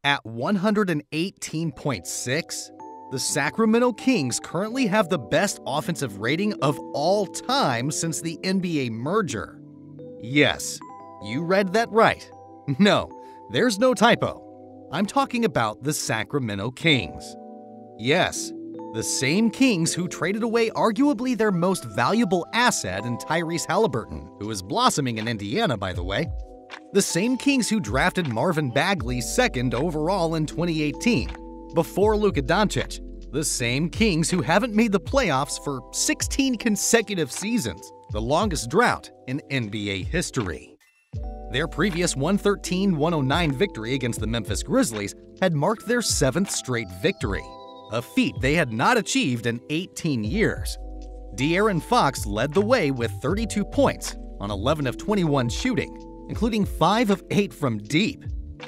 At 118.6, the Sacramento Kings currently have the best offensive rating of all time since the NBA merger. Yes, you read that right. No, there's no typo. I'm talking about the Sacramento Kings. Yes, the same Kings who traded away arguably their most valuable asset in Tyrese Haliburton, who is blossoming in Indiana, by the way. The same Kings who drafted Marvin Bagley second overall in 2018, before Luka Doncic. The same Kings who haven't made the playoffs for 16 consecutive seasons, the longest drought in NBA history. Their previous 113-109 victory against the Memphis Grizzlies had marked their 7th straight victory, a feat they had not achieved in 18 years. De'Aaron Fox led the way with 32 points on 11 of 21 shooting, including 5 of 8 from deep,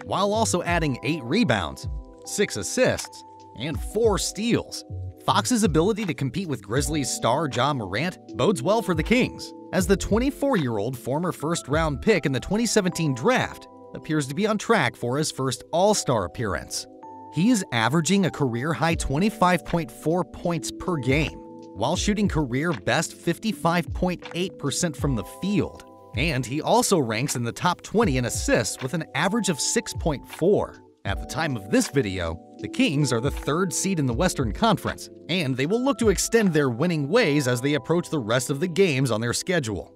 while also adding 8 rebounds, 6 assists, and 4 steals. Fox's ability to compete with Grizzlies star Ja Morant bodes well for the Kings, as the 24-year-old former first-round pick in the 2017 draft appears to be on track for his first All-Star appearance. He is averaging a career-high 25.4 points per game, while shooting career-best 55.8% from the field. And he also ranks in the top 20 in assists with an average of 6.4. At the time of this video, the Kings are the 3rd seed in the Western Conference, and they will look to extend their winning ways as they approach the rest of the games on their schedule.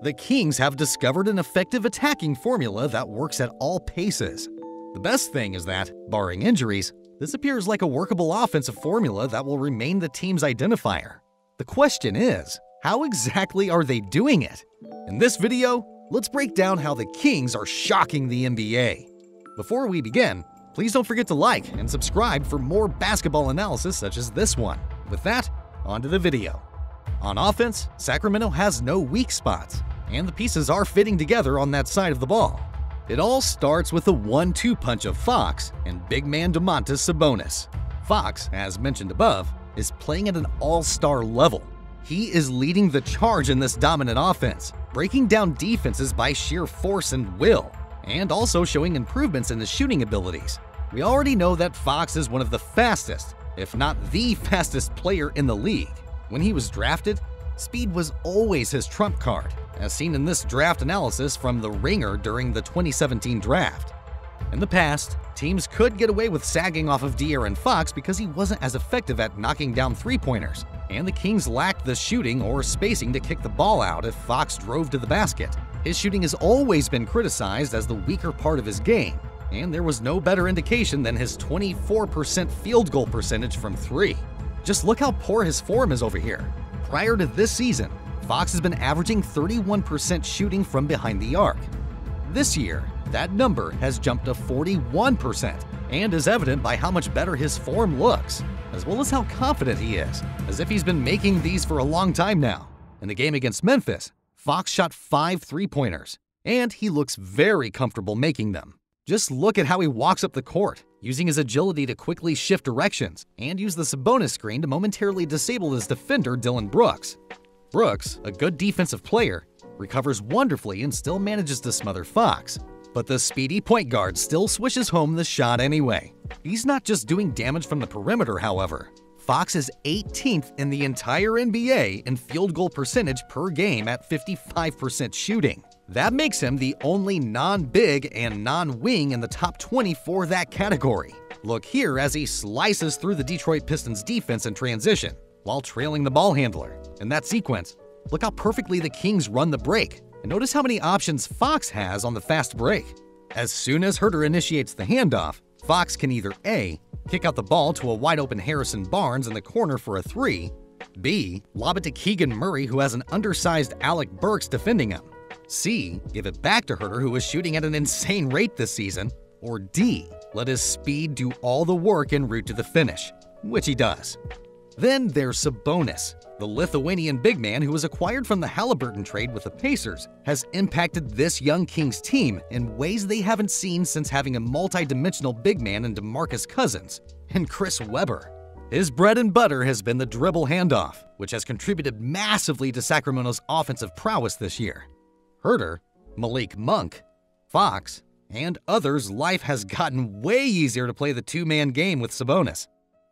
The Kings have discovered an effective attacking formula that works at all paces. The best thing is that, barring injuries, this appears like a workable offensive formula that will remain the team's identifier. The question is, how exactly are they doing it? In this video, let's break down how the Kings are shocking the NBA. Before we begin, please don't forget to like and subscribe for more basketball analysis such as this one. With that, on to the video. On offense, Sacramento has no weak spots, and the pieces are fitting together on that side of the ball. It all starts with a 1-2 punch of Fox and big man Domantas Sabonis. Fox, as mentioned above, is playing at an all-star level. He is leading the charge in this dominant offense, breaking down defenses by sheer force and will, and also showing improvements in his shooting abilities. We already know that Fox is one of the fastest, if not the fastest player in the league. When he was drafted, speed was always his trump card, as seen in this draft analysis from The Ringer during the 2017 draft. In the past, teams could get away with sagging off of De'Aaron Fox because he wasn't as effective at knocking down three-pointers, and the Kings lacked the shooting or spacing to kick the ball out if Fox drove to the basket. His shooting has always been criticized as the weaker part of his game, and there was no better indication than his 24% field goal percentage from 3. Just look how poor his form is over here. Prior to this season, Fox has been averaging 31% shooting from behind the arc. This year, that number has jumped to 41% and is evident by how much better his form looks, as well as how confident he is, as if he's been making these for a long time now. In the game against Memphis, Fox shot 5 three-pointers, and he looks very comfortable making them. Just look at how he walks up the court, using his agility to quickly shift directions and use the Sabonis screen to momentarily disable his defender Dillon Brooks. Brooks, a good defensive player, recovers wonderfully and still manages to smother Fox. But the speedy point guard still swishes home the shot anyway. He's not just doing damage from the perimeter, however. Fox is 18th in the entire NBA in field goal percentage per game at 55% shooting. That makes him the only non-big and non-wing in the top 20 for that category. Look here as he slices through the Detroit Pistons defense in transition, while trailing the ball handler. In that sequence, look how perfectly the Kings run the break, and notice how many options Fox has on the fast break. As soon as Huerter initiates the handoff, Fox can either A, kick out the ball to a wide-open Harrison Barnes in the corner for a 3, B, lob it to Keegan Murray who has an undersized Alec Burks defending him, C, give it back to Huerter who is shooting at an insane rate this season, or D, let his speed do all the work en route to the finish, which he does. Then there's Sabonis. The Lithuanian big man who was acquired from the Haliburton trade with the Pacers has impacted this young Kings team in ways they haven't seen since having a multi-dimensional big man in DeMarcus Cousins and Chris Webber. His bread and butter has been the dribble handoff, which has contributed massively to Sacramento's offensive prowess this year. Huerter, Malik Monk, Fox, and others, life has gotten way easier to play the two-man game with Sabonis.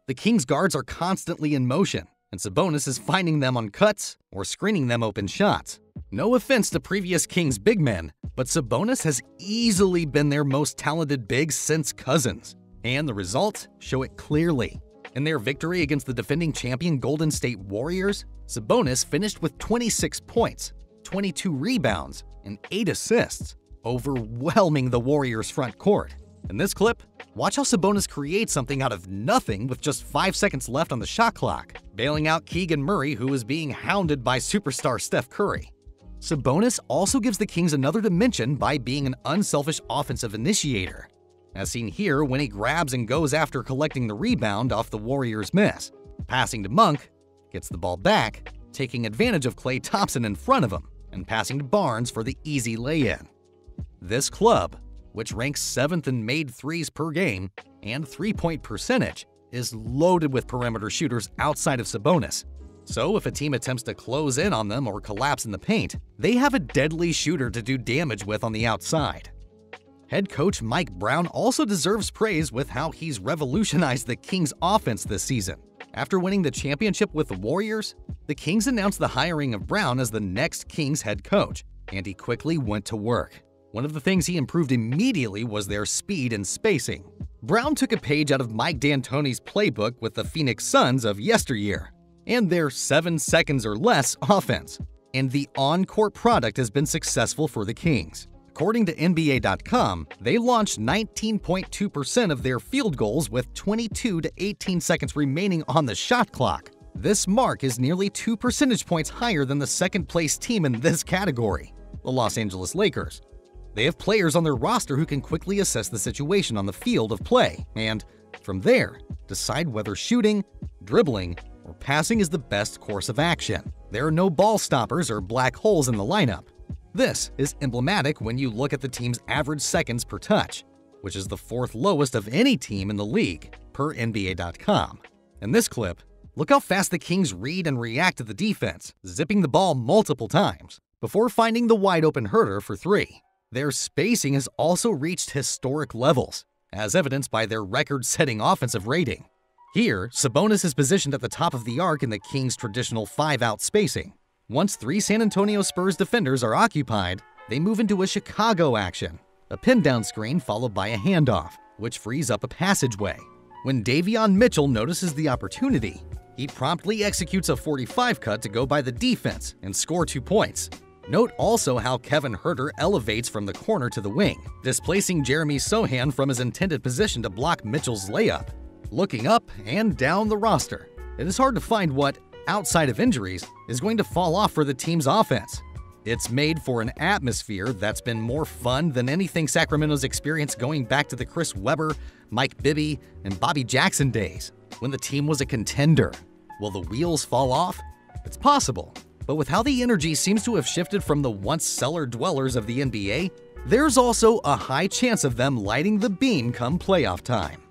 The Kings guards are constantly in motion, and Sabonis is finding them on cuts or screening them open shots. No offense to previous Kings big men, but Sabonis has easily been their most talented big since Cousins, and the results show it clearly. In their victory against the defending champion Golden State Warriors, Sabonis finished with 26 points, 22 rebounds, and 8 assists, overwhelming the Warriors' front court. In this clip, watch how Sabonis creates something out of nothing with just 5 seconds left on the shot clock, bailing out Keegan Murray, who is being hounded by superstar Steph Curry. Sabonis also gives the Kings another dimension by being an unselfish offensive initiator, as seen here when he grabs and goes after collecting the rebound off the Warriors' miss, passing to Monk, gets the ball back, taking advantage of Klay Thompson in front of him, and passing to Barnes for the easy lay-in. This club, which ranks 7th in made threes per game and three-point percentage, is loaded with perimeter shooters outside of Sabonis. So if a team attempts to close in on them or collapse in the paint, they have a deadly shooter to do damage with on the outside. Head coach Mike Brown also deserves praise with how he's revolutionized the Kings' offense this season. After winning the championship with the Warriors, the Kings announced the hiring of Brown as the next Kings head coach, and he quickly went to work. One of the things he improved immediately was their speed and spacing. Brown took a page out of Mike D'Antoni's playbook with the Phoenix Suns of yesteryear, and their 7 seconds or less offense, and the on-court product has been successful for the Kings. According to NBA.com, they launched 19.2% of their field goals with 22 to 18 seconds remaining on the shot clock. This mark is nearly 2 percentage points higher than the second-place team in this category, the Los Angeles Lakers. They have players on their roster who can quickly assess the situation on the field of play and, from there, decide whether shooting, dribbling, or passing is the best course of action. There are no ball stoppers or black holes in the lineup. This is emblematic when you look at the team's average seconds per touch, which is the 4th lowest of any team in the league, per NBA.com. In this clip, look how fast the Kings read and react to the defense, zipping the ball multiple times, before finding the wide-open Herter for 3. Their spacing has also reached historic levels, as evidenced by their record-setting offensive rating. Here, Sabonis is positioned at the top of the arc in the Kings' traditional 5-out spacing. Once 3 San Antonio Spurs defenders are occupied, they move into a Chicago action, a pin-down screen followed by a handoff, which frees up a passageway. When Davion Mitchell notices the opportunity, he promptly executes a 45 cut to go by the defense and score 2 points. Note also how Kevin Huerter elevates from the corner to the wing, displacing Jeremy Sohan from his intended position to block Mitchell's layup. Looking up and down the roster, it is hard to find what, outside of injuries, is going to fall off for the team's offense. It's made for an atmosphere that's been more fun than anything Sacramento's experienced going back to the Chris Webber, Mike Bibby, and Bobby Jackson days, when the team was a contender. Will the wheels fall off? It's possible. But with how the energy seems to have shifted from the once cellar dwellers of the NBA, there's also a high chance of them lighting the beam come playoff time.